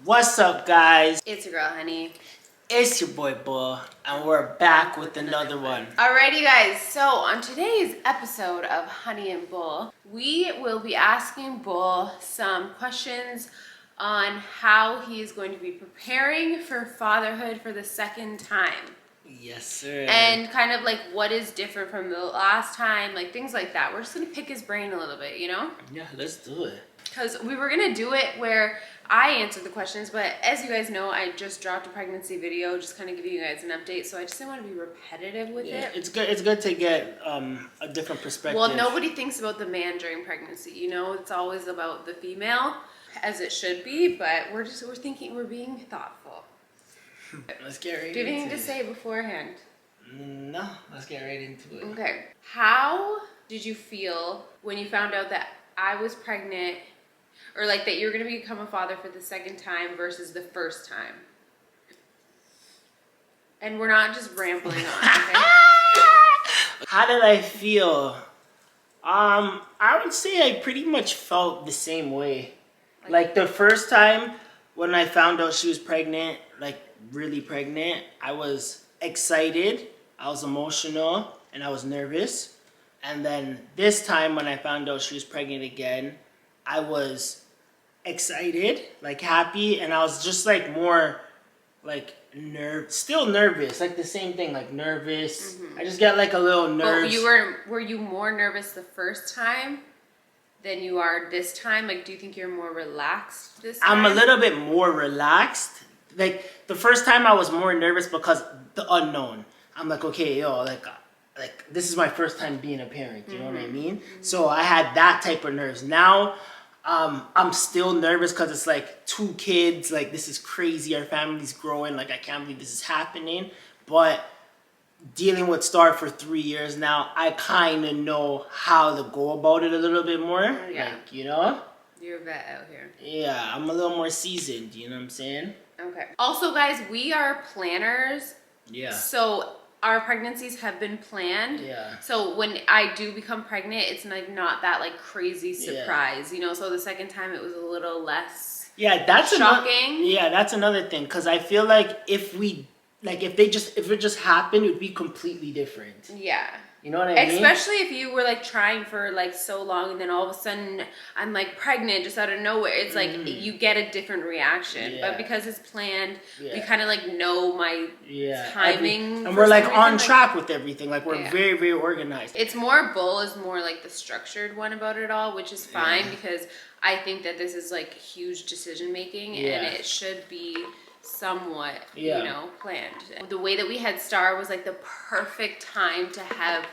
What's up, guys? It's your girl, Honey. It's your boy, Bull, and we're back with another one. Alrighty, guys. So on today's episode of Honey and Bull, we will be asking Bull some questions on how he is going to be preparing for fatherhood for the second time. Yes, sir. And kind of like what is different from the last time, like things like that. We're just gonna pick his brain a little bit, you know? Yeah, let's do it. Because we were gonna do it where I answered the questions, but as you guys know, I just dropped a pregnancy video, just kind of giving you guys an update. So I just didn't want to be repetitive with it. It's good. It's good to get a different perspective. Well, nobody thinks about the man during pregnancy. You know, it's always about the female, as it should be. But we're being thoughtful. Let's get right into it. Do you have anything to say beforehand? No, let's get right into it. Okay. How did you feel when you found out that I was pregnant? Or like that you're going to become a father for the second time versus the first time. And we're not just rambling on, okay? How did I feel? I would say I pretty much felt the same way. Like the first time when I found out she was pregnant, like really pregnant, I was excited, I was emotional, and I was nervous. And then this time when I found out she was pregnant again, I was excited, like happy, and I was just like more like still nervous, like the same thing, like nervous. Mm-hmm. I just got like a little nervous. Were you more nervous the first time than you are this time? Like, do you think you're more relaxed this time? I'm a little bit more relaxed. Like the first time I was more nervous because the unknown. I'm like, okay, like this is my first time being a parent, you know what I mean? Mm-hmm. So I had that type of nerves. Now I'm still nervous because it's like 2 kids, like this is crazy, our family's growing, like I can't believe this is happening. But dealing with Star for 3 years now, I kind of know how to go about it a little bit more. Yeah. Like, you know? You're a vet out here. Yeah, I'm a little more seasoned, you know what I'm saying? Okay. Also, guys, we are planners. Yeah. So our pregnancies have been planned. Yeah. So when I do become pregnant, it's like not that like crazy surprise, you know? So the second time it was a little less that's shocking. That's another thing. Cause I feel like if it just happened, it would be completely different. Yeah. You know what I mean? Especially if you were like trying for like so long and then all of a sudden I'm like pregnant just out of nowhere. It's like you get a different reaction. Yeah. But because it's planned, we kind of like know my timing. And we're like on track with everything. Like we're very, very organized. It's more Bull is more like the structured one about it all, which is fine because I think that this is like huge decision making and it should be somewhat, you know, planned. The way that we had Star was like the perfect time to have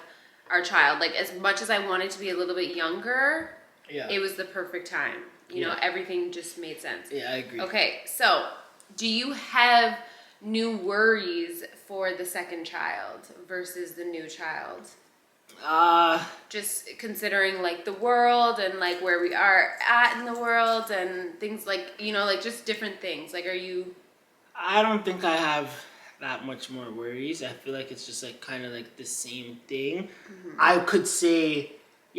our child. Like as much as I wanted to be a little bit younger, it was the perfect time. You know, everything just made sense. Yeah, I agree. Okay, so do you have new worries for the second child versus the new child? Just considering like the world and like where we are at in the world and things like, you know, like just different things. Like, are you... I don't think I have that much more worries. I feel like it's just like kind of like the same thing. Mm-hmm. I could say,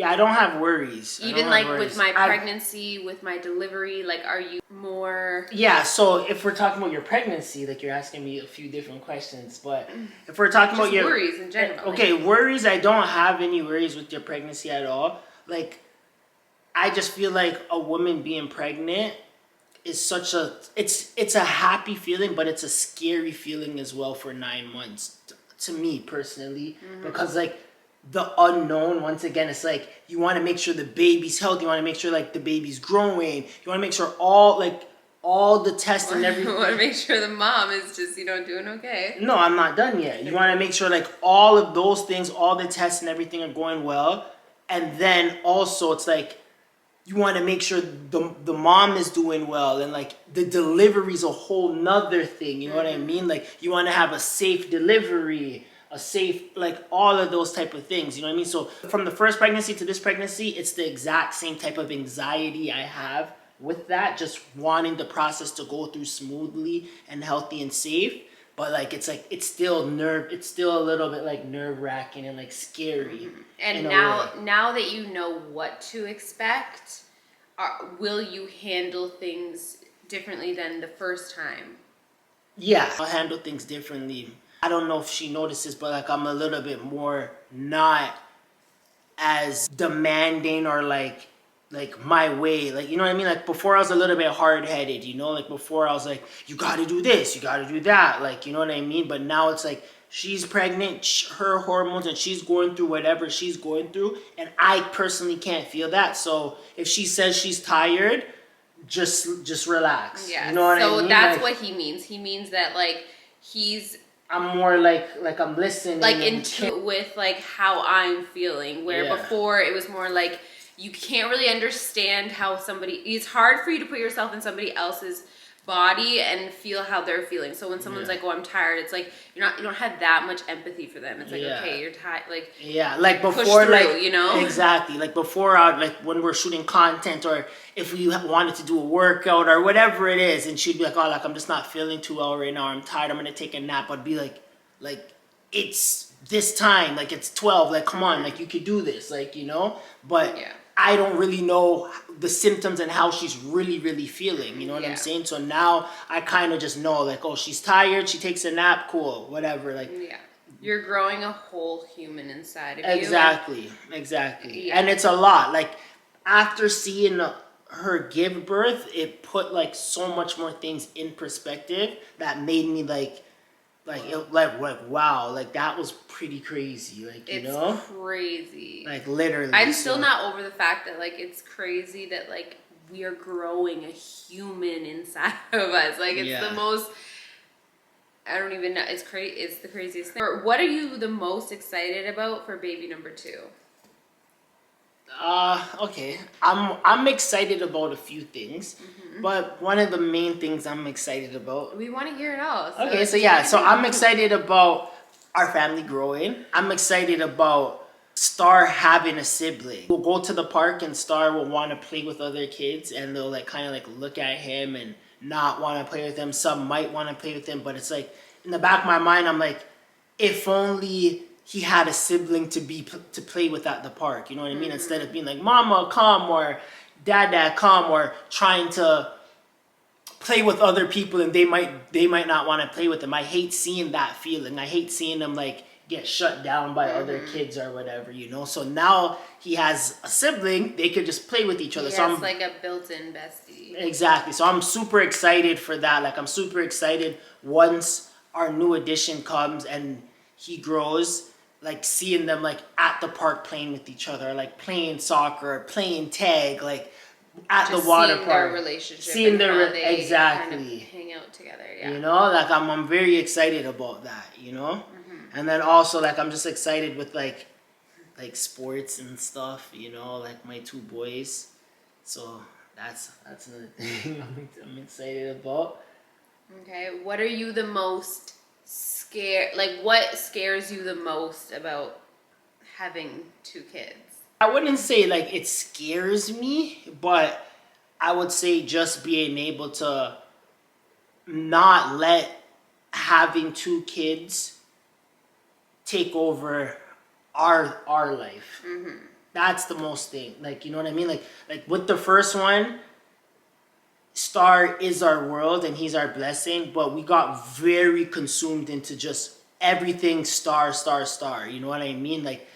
I don't have worries. Even like with my pregnancy, with my delivery, like are you more... Yeah, so if we're talking about your pregnancy, like you're asking me a few different questions, but if we're talking about your... worries in general. Okay, worries, I don't have any worries with your pregnancy at all. Like, I just feel like a woman being pregnant is such a it's a happy feeling, but it's a scary feeling as well for 9 months to me personally, because like the unknown, once again, it's like you want to make sure the baby's healthy, you want to make sure like the baby's growing, you want to make sure all the tests and everything. You want to make sure the mom is just, you know, doing okay. No, I'm not done yet. You want to make sure like all of those things, all the tests and everything are going well, and then also it's like you want to make sure the mom is doing well, and like the delivery's a whole nother thing. You know what I mean? Like you want to have a safe delivery, a safe, like all of those type of things. You know what I mean? So from the first pregnancy to this pregnancy, it's the exact same type of anxiety I have with that, just wanting the process to go through smoothly and healthy and safe. But like it's still a little bit like nerve-wracking and like scary. And now that you know what to expect, will you handle things differently than the first time. Yeah, I'll handle things differently. I don't know if she notices, but like I'm a little bit more not as demanding or like my way, like, you know what I mean? Like before I was a little bit hard-headed, you know, like before I was like, you gotta do this, you gotta do that, like, you know what I mean? But now it's like she's pregnant, her hormones, and she's going through whatever she's going through, and I personally can't feel that. So if she says she's tired, just relax. Yeah, you know what I mean? So that's like, what he means. He means that like I'm more like I'm listening, like in tune with like how I'm feeling, where before it was more like you can't really understand how it's hard for you to put yourself in somebody else's body and feel how they're feeling. So when someone's like, oh, I'm tired, it's like you don't have that much empathy for them. It's like, okay, you're tired, like, like before, push through, like, you know, exactly, like before, like when we're shooting content, or if we wanted to do a workout or whatever it is, and she'd be like, oh, like I'm just not feeling too well right now, I'm tired, I'm gonna take a nap. I'd be like it's this time, like it's 12, like come on, like you could do this, like, you know. But I don't really know the symptoms and how she's really feeling, you know what I'm saying? So now I kind of just know, like, oh, she's tired, she takes a nap, cool, whatever, like. You're growing a whole human inside of you. Exactly. And it's a lot. Like after seeing her give birth, it put like so much more things in perspective that made me like wow, like that was pretty crazy, like, you know? It's crazy. Like literally. I'm still not over the fact that like it's crazy that like we are growing a human inside of us. Like it's the most, I don't even know, it's crazy. It's the craziest thing. What are you the most excited about for baby number 2? Okay. I'm excited about a few things, but one of the main things I'm excited about. We want to hear it all. So okay, so I'm excited about our family growing. I'm excited about Star having a sibling. We'll go to the park and Star will want to play with other kids, and they'll like kind of like look at him and not want to play with him. Some might want to play with him, but it's like in the back of my mind, I'm like, if only he had a sibling to play with at the park, you know what I mean? Instead of being like, mama, come, or dad, come, or trying to play with other people and they might not want to play with them. I hate seeing that feeling. I hate seeing them like get shut down by other kids or whatever, you know? So now he has a sibling, they could just play with each other. So it's like a built-in bestie. Exactly. So I'm super excited for that. Like I'm super excited once our new addition comes and he grows, like seeing them like at the park playing with each other, like playing soccer, or playing tag, like at just the water seeing park. Their relationship, seeing their exactly kind of hang out together. Yeah. You know, like I'm very excited about that. You know, and then also like I'm just excited with like sports and stuff. You know, like my 2 boys. So that's another thing I'm excited about. Okay, what are you the most scared? Like, what scares you the most about having 2 kids? I wouldn't say like it scares me, but I would say just being able to not let having 2 kids take over our life. That's the most thing. Like, you know what I mean? Like with the first one, Star is our world and he's our blessing, but we got very consumed into just everything Star. You know what I mean? Like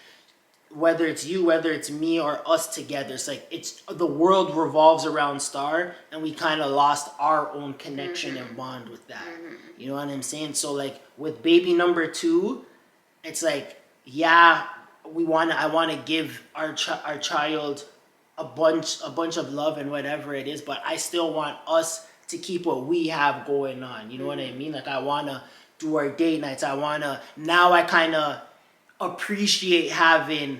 whether it's you, whether it's me, or us together, it's like the world revolves around Star, and we kind of lost our own connection and bond with that. You know what I'm saying? So like with baby number 2, it's like, yeah, I want to give our child a bunch of love and whatever it is, but I still want us to keep what we have going on. You know what I mean? Like I want to do our date nights. Now I kind of appreciate having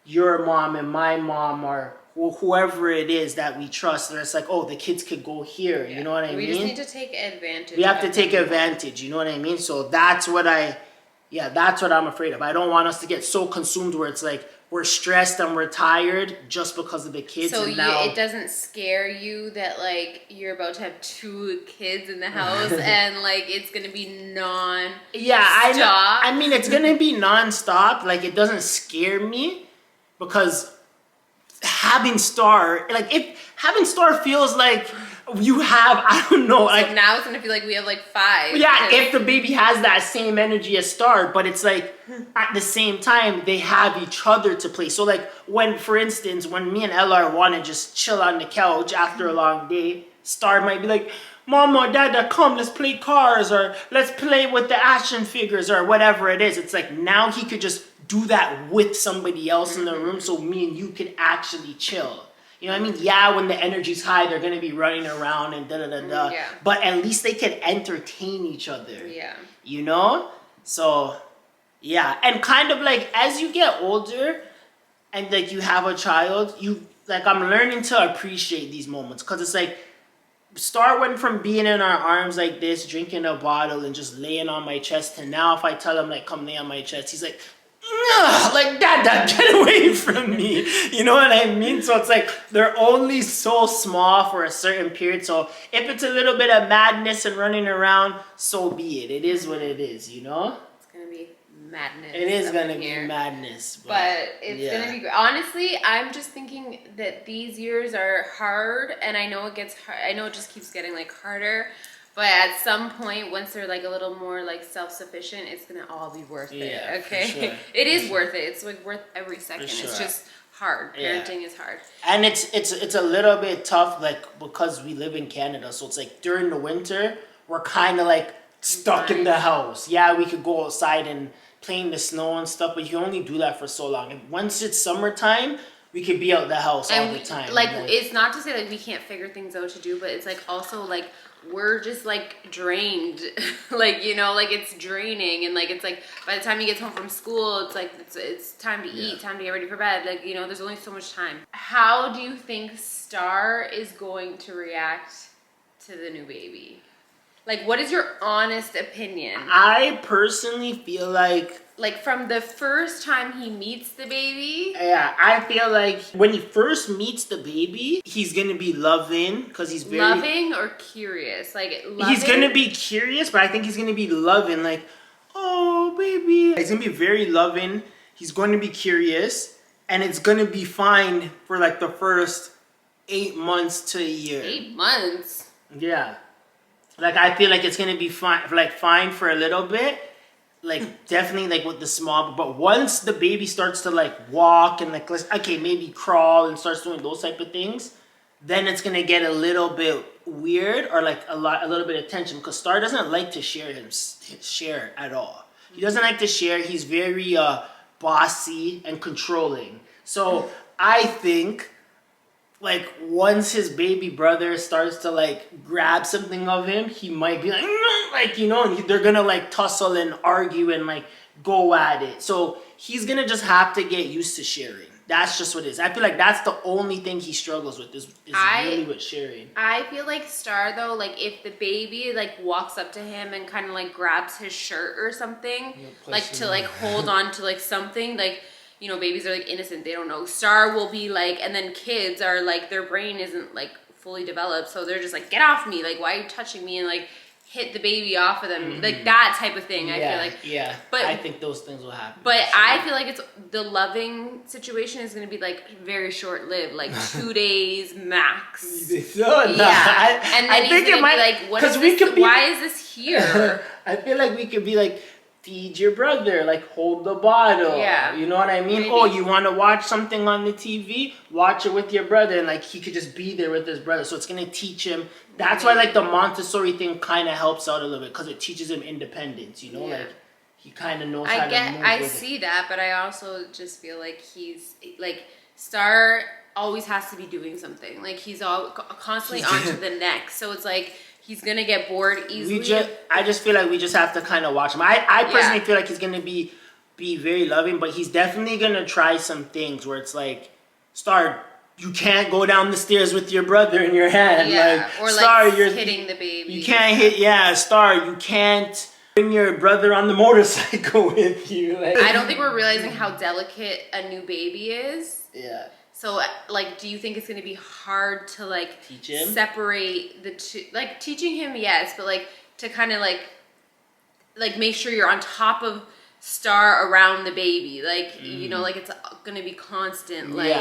your mom and my mom, or whoever it is that we trust. And it's like, oh, the kids could go here. You know what I mean? We just need to take advantage. We have to take advantage. You know what I mean? So that's what I'm afraid of. I don't want us to get so consumed where it's like we're stressed and we're tired just because of the kids. So and now, it doesn't scare you that like you're about to have 2 kids in the house and like it's gonna be I mean, it's gonna be non-stop. Like it doesn't scare me because having Star, like if having Star feels like You have, I don't know, like, so now it's gonna feel like we have like 5. yeah, if the baby has that same energy as Star, but it's like at the same time they have each other to play. So like when, for instance, when me and Ella want to just chill on the couch after a long day, Star might be like, Mama or Dada, come, let's play cars, or let's play with the action figures, or whatever it is. It's like now he could just do that with somebody else in the room, so me and you could actually chill. You know what I mean? Yeah, when the energy's high, they're gonna be running around and da-da-da-da. Yeah. But at least they can entertain each other. Yeah. You know? So, yeah. And kind of like, as you get older and like you have a child, like I'm learning to appreciate these moments. Because it's like, Star went from being in our arms like this, drinking a bottle and just laying on my chest, to now if I tell him like, come lay on my chest, he's like, ugh, like, Dad, get away from me. You know what I mean? So it's like they're only so small for a certain period. So if it's a little bit of madness and running around, so be it. It is what it is, you know? It's gonna be madness. It is gonna be here. madness. But it's gonna be great. Honestly, I'm just thinking that these years are hard, and I know it gets hard. I know it just keeps getting like harder. But at some point, once they're like a little more like self-sufficient, it's gonna all be worth it. Okay, for sure. It is worth it. It's like worth every second. Sure. It's just hard. Parenting is hard. And it's a little bit tough, like because we live in Canada, so it's like during the winter we're kind of like stuck in the house. Yeah, we could go outside and play in the snow and stuff, but you can only do that for so long. And once it's summertime, we could be out the house all the time. Like it's not to say like we can't figure things out to do, but it's like also like we're just like drained. Like, you know, like it's draining, and like it's like by the time he gets home from school, it's like it's time to eat, time to get ready for bed. Like, you know, there's only so much time. How do you think Star is going to react to the new baby? Like, what is your honest opinion? I personally feel like from the first time he meets the baby. Yeah, I feel like when he first meets the baby, he's gonna be loving because he's very loving or curious. Like loving? He's gonna be curious, but I think he's gonna be loving. Like, oh baby, he's gonna be very loving. He's going to be curious, and it's gonna be fine for like the first 8 months to a year. 8 months. Yeah, like I feel like it's gonna be fine for a little bit. Like definitely like with the small, but once the baby starts to like walk and like okay maybe crawl and starts doing those type of things, then it's gonna get a little bit weird, or like a little bit of tension, because Star doesn't like to share at all. He doesn't like to share. He's very bossy and controlling. So I think like once his baby brother starts to like grab something of him, he might be like you know, and they're gonna like tussle and argue and like go at it. So he's gonna just have to get used to sharing. That's just what it is. I feel like that's the only thing he struggles with is really with sharing. I feel like Star though, like if the baby like walks up to him and kind of like grabs his shirt or something, like to like hold on to like something, like, you know, babies are like innocent, they don't know. Star will be like, and then kids are like, their brain isn't like fully developed, so they're just like, get off me, like why are you touching me, and like hit the baby off of them, like that type of thing. I feel like, but I think those things will happen. But sure. I feel like it's the loving situation is going to be like very short lived, like 2 days max. No, yeah, and then I think it might be like, what is this? Why is this here? I feel like we could be like, feed your brother, like hold the bottle. Yeah. You know what I mean? Maybe. Oh, you want to watch something on the TV? Watch it with your brother, and like he could just be there with his brother. So it's gonna teach him. That's why like the Montessori thing kind of helps out a little bit, because it teaches him independence. You know, like he kind of knows how to move. I see that, but I also just feel like he's like Star always has to be doing something. Like he's all constantly on to the next. So it's like, he's gonna get bored easily. I just feel like we just have to kind of watch him. I personally feel like he's gonna be very loving, but he's definitely gonna try some things where it's like, Star, you can't go down the stairs with your brother in your hand. Yeah, like, or Star, like hitting the baby. You can't hit. Yeah, Star, you can't bring your brother on the motorcycle with you. Like, I don't think we're realizing how delicate a new baby is. Yeah. So, like, do you think it's going to be hard to, like, teach him? Separate the two? Like, teaching him, yes, but, like, to kind of, like, make sure you're on top of Star around the baby. Like, you know, like, it's going to be constant, like...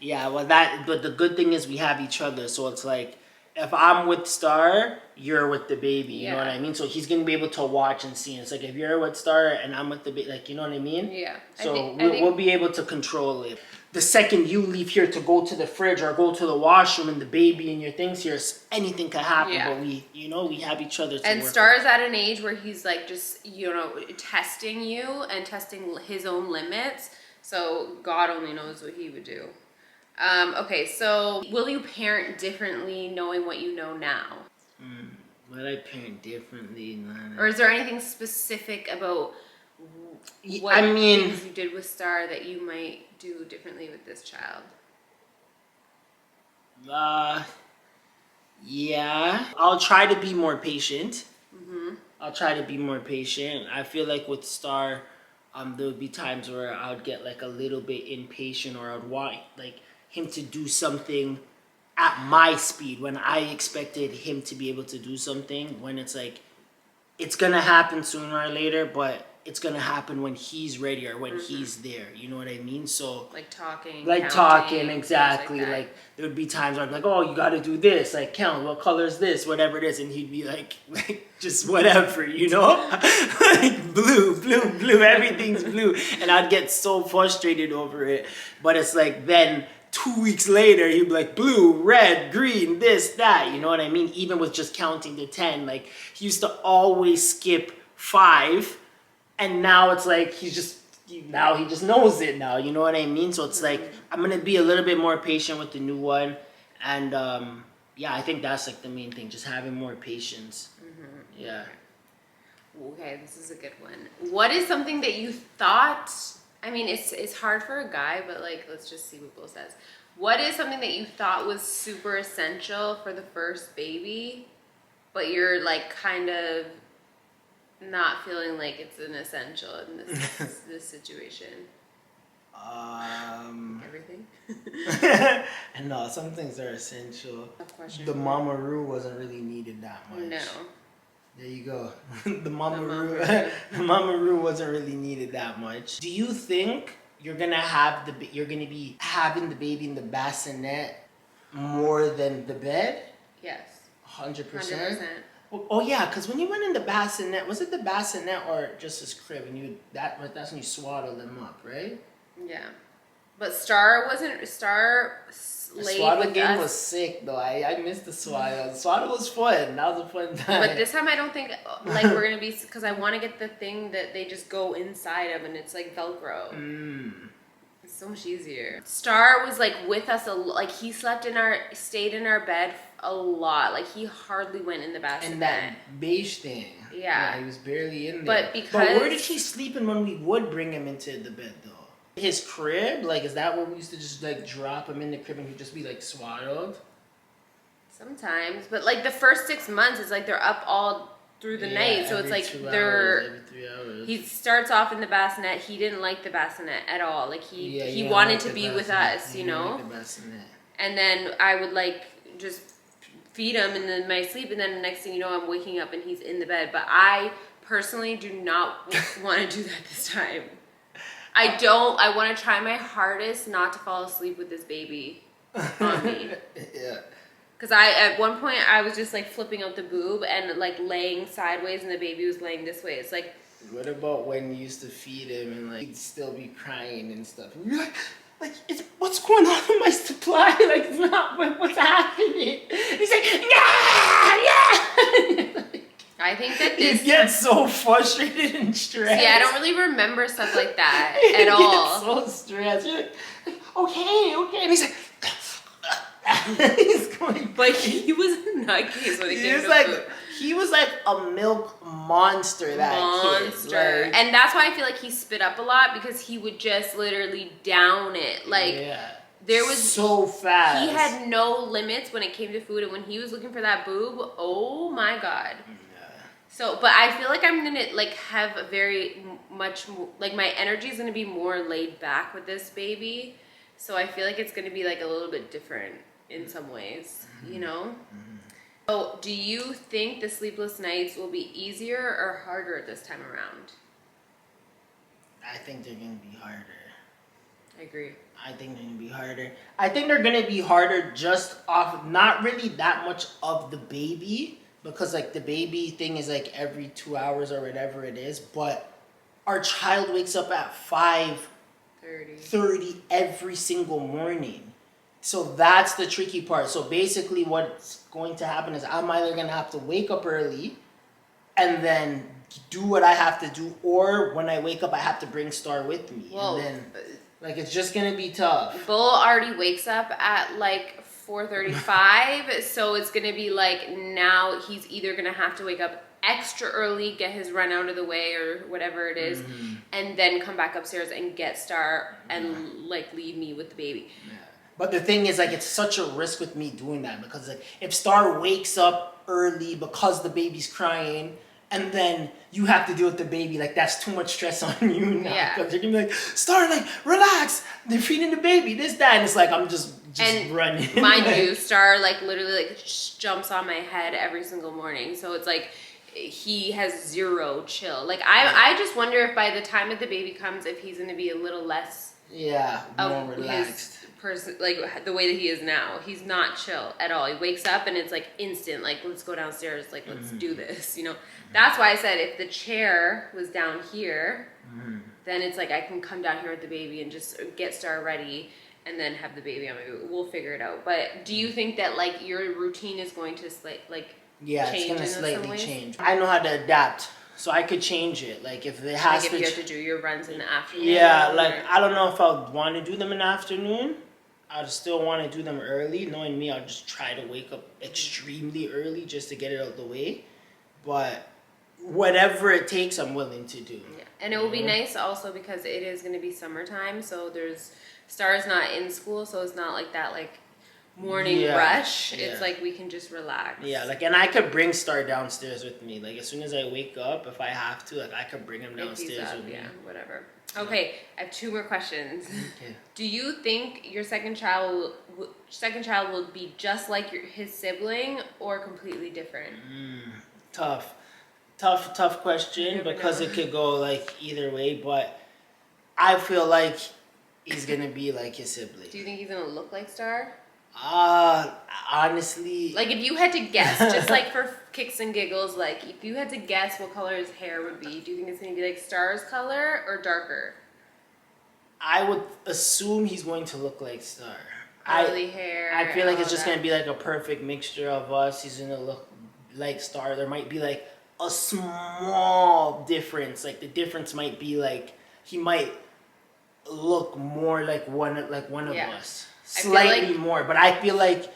Yeah, well, but the good thing is we have each other, so it's like, if I'm with Star, you're with the baby. You know what I mean? So he's gonna be able to watch and see. It's like if you're with Star and I'm with the baby, like, you know what I mean? Yeah. So we'll be able to control it. The second you leave here to go to the fridge or go to the washroom and the baby and your things here, anything could happen. Yeah. But we have each other to and work Star's at an age where he's like just, testing you and testing his own limits. So God only knows what he would do. Okay, so will you parent differently knowing what you know now? Would I parent differently? Or is there anything specific about what things you did with Star that you might do differently with this child? Yeah. I'll try to be more patient. I'll try to be more patient. I feel like with Star, there would be times where I would get like a little bit impatient, or I would want like him to do something at my speed when I expected him to be able to do something, when it's like it's gonna happen sooner or later, but it's gonna happen when he's ready or when he's there. You know what I mean? So like talking, exactly. Like there would be times where I'm like, oh, you got to do this, like count what color is this, whatever it is, and he'd be like just whatever, like blue, everything's blue, and I'd get so frustrated over it. But it's like then 2 weeks later, he'd be like blue, red, green, this, that. You know what I mean? Even with just counting to 10, like he used to always skip 5, and now it's like he just knows it now. You know what I mean? So it's like I'm gonna be a little bit more patient with the new one, and I think that's like the main thing, just having more patience. Yeah. Okay, this is a good one. What is something that you thought? I mean, it's hard for a guy, but like, let's just see what Will says. What is something that you thought was super essential for the first baby, but you're like kind of not feeling like it's an essential in this situation? Everything? No, some things are essential. The mama-roo wasn't really needed that much. No. There you go. The mama-roo wasn't really needed that much. Do you think you're gonna be having the baby in the bassinet more than the bed? Yes. 100%? 100%. Oh yeah, because when you went in the bassinet, was it the bassinet or just his crib? And that's when you swaddled him up, right? Yeah. But Star laid the swaddle with game us. was sick though. I missed the swaddle. The swaddle was fun. That was a fun time. But this time I don't think like we're gonna be, because I want to get the thing that they just go inside of and it's like Velcro. It's so much easier. Star was like with us like he stayed in our bed a lot. Like he hardly went in the bassinet. And that beige thing. Yeah. He was barely in there. But where did he sleep in when we would bring him into the bed though? His crib? Like, is that where we used to just like drop him in the crib and he'd just be like swaddled? Sometimes, but like the first 6 months is like they're up all through the night, so it's like every 3 hours. He starts off in the bassinet. He didn't like the bassinet at all. Like he wanted to be with us, you know. Like the bassinet. And then I would like just feed him in my sleep, and then the next thing you know, I'm waking up and he's in the bed. But I personally do not want to do that this time. I want to try my hardest not to fall asleep with this baby on me. Yeah. Because at one point, I was just like flipping out the boob and like laying sideways and the baby was laying this way. It's like... What about when you used to feed him and like he'd still be crying and stuff? And you're like, what's going on with my supply? Like, it's not, what's happening? And he's like, yeah! I think that this... He gets so frustrated and stressed. Yeah, I don't really remember stuff like that at all. He gets so stressed. You're like, okay. And he's like... he's going... But he was a nutcase when it came to food. He was like a milk monster, kid. Like, and that's why I feel like he spit up a lot, because he would just literally down it. Like... Yeah. There was so fast. He had no limits when it came to food, and when he was looking for that boob, oh my God. So, but I feel like I'm gonna like have a very much like my energy is gonna be more laid back with this baby. So I feel like it's gonna be like a little bit different in some ways, you know? So do you think the sleepless nights will be easier or harder this time around? I think they're gonna be harder. I agree. I think they're gonna be harder. I think they're gonna be harder just off not really that much of the baby, because like the baby thing is like every 2 hours or whatever it is, but our child wakes up at 5:30 every single morning. So that's the tricky part. So basically what's going to happen is I'm either gonna have to wake up early and then do what I have to do, or when I wake up I have to bring Star with me. Well, and then like it's just gonna be tough. Bull already wakes up at like 4:35, so it's gonna be like now he's either gonna have to wake up extra early, get his run out of the way or whatever it is, and then come back upstairs and get Star and like leave me with the baby. Yeah. But the thing is, like, it's such a risk with me doing that, because like if Star wakes up early because the baby's crying, and then you have to deal with the baby, like that's too much stress on you now. Yeah. Because you're gonna be like, Star, like, relax. They're feeding the baby, this, that, and it's like I'm just And running. mind you, Star like literally like jumps on my head every single morning, so it's like he has zero chill. Like I just wonder if by the time that the baby comes, if he's gonna be a little less more relaxed. Person, like the way that he is now, he's not chill at all. He wakes up and it's like instant, like let's go downstairs, like let's do this, you know. That's why I said if the chair was down here, then it's like I can come down here with the baby and just get Star ready and then have the baby on my boot. We'll figure it out. But do you think that like your routine is going to it's gonna slightly change. I know how to adapt, so I could change it. Like if it has like if you have to do your runs in the afternoon. Yeah, like I don't know if I would want to do them in the afternoon. I'd still want to do them early. Knowing me, I'll just try to wake up extremely early just to get it out of the way. But whatever it takes, I'm willing to do. Yeah, and it will be nice also because it is going to be summertime, so Star's not in school, so it's not like that like morning rush. It's like we can just relax. Yeah, like, and I could bring Star downstairs with me. Like as soon as I wake up, if I have to, like I could bring him downstairs with me. Yeah, whatever. Okay, I have 2 more questions. Okay. Do you think your second child will be just like his sibling or completely different? Tough question, because it could go like either way. But I feel like he's gonna be like his sibling. Do you think he's gonna look like Star? Honestly, like if you had to guess, just like for kicks and giggles, like if you had to guess what color his hair would be, do you think it's gonna be like Star's color or darker? I would assume he's going to look like Star. Curly hair. I feel like it's just gonna be like a perfect mixture of us. He's gonna look like Star. There might be like a small difference. Like the difference might be like he might look more like one of us. Slightly more, but I feel like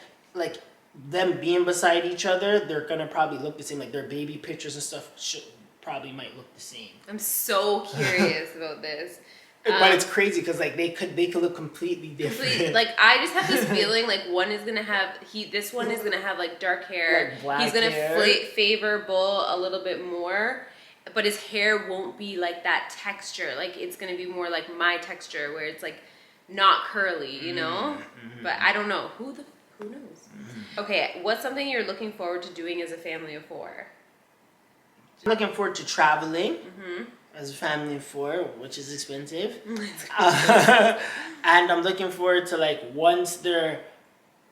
them being beside each other, they're gonna probably look the same. Like their baby pictures and stuff might look the same. I'm so curious about this. But it's crazy because like they could look completely different. Like I just have this feeling like this one is gonna have like dark hair. Like black He's gonna hair. Favor Bull a little bit more, but his hair won't be like that texture. Like it's gonna be more like my texture, where it's like not curly, you know. But I don't know. Who knows? Okay, what's something you're looking forward to doing as a family of 4? I'm looking forward to traveling as a family of 4, which is expensive. And I'm looking forward to like once they're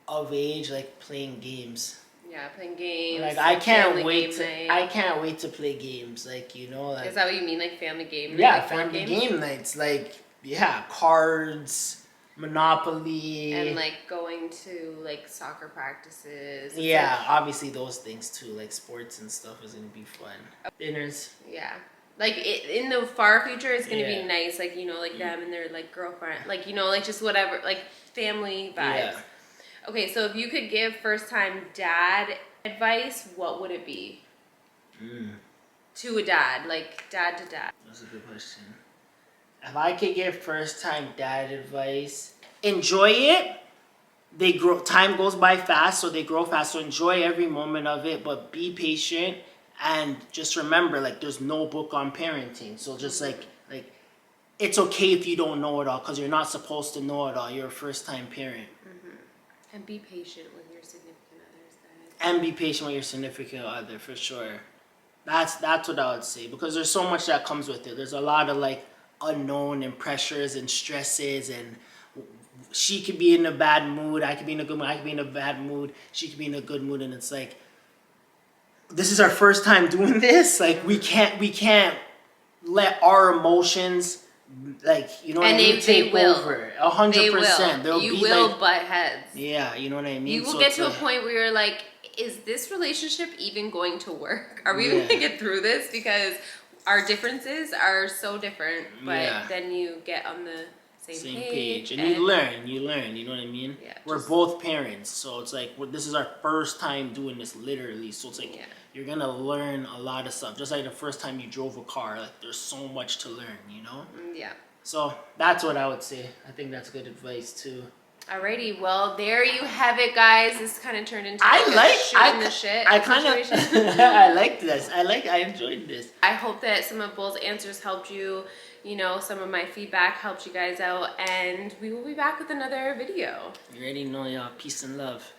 of age, like playing games. Yeah, playing games. Like I can't wait to play games. Like, you know, like, is that what you mean, like family game? Yeah, like family game nights. Like cards, Monopoly, and like going to like soccer practices. Yeah, obviously those things too. Like sports and stuff is gonna be fun. Dinners. Yeah. Like in the far future, it's gonna be nice, like, you know, like them and their like girlfriend, like, you know, like just whatever, like family vibes. Yeah. Okay, so if you could give first time dad advice, what would it be? To a dad, like dad to dad. That's a good question. If I could give first time dad advice, enjoy it. They grow. Time goes by fast, so they grow fast. So enjoy every moment of it, but be patient. And just remember, like, there's no book on parenting. So just like it's okay if you don't know it all, because you're not supposed to know it all. You're a first-time parent. And be patient with your significant others, guys. And be patient with your significant other, for sure. That's what I would say, because there's so much that comes with it. There's a lot of like unknown and pressures and stresses, and she could be in a bad mood, I could be in a good mood, I could be in a bad mood, she could be in a good mood, and it's like, this is our first time doing this. Like, we can't let our emotions, like, you know what I mean, take over. 100%. You will butt heads. Yeah, you know what I mean. You will get to a point where you're like, is this relationship even going to work? Are we going to get through this? Because our differences are so different, but then you get on the same page. And you learn, you know what I mean? Yeah, we're both parents, so it's like, this is our first time doing this, literally. So it's like, you're gonna learn a lot of stuff. Just like the first time you drove a car, like, there's so much to learn, you know? Yeah. So that's what I would say. I think that's good advice too. Alrighty, well, there you have it, guys. This kind of turned into I liked this. I enjoyed this. I hope that some of Bull's answers helped you. You know, some of my feedback helped you guys out, and we will be back with another video. You already know, y'all. Peace and love.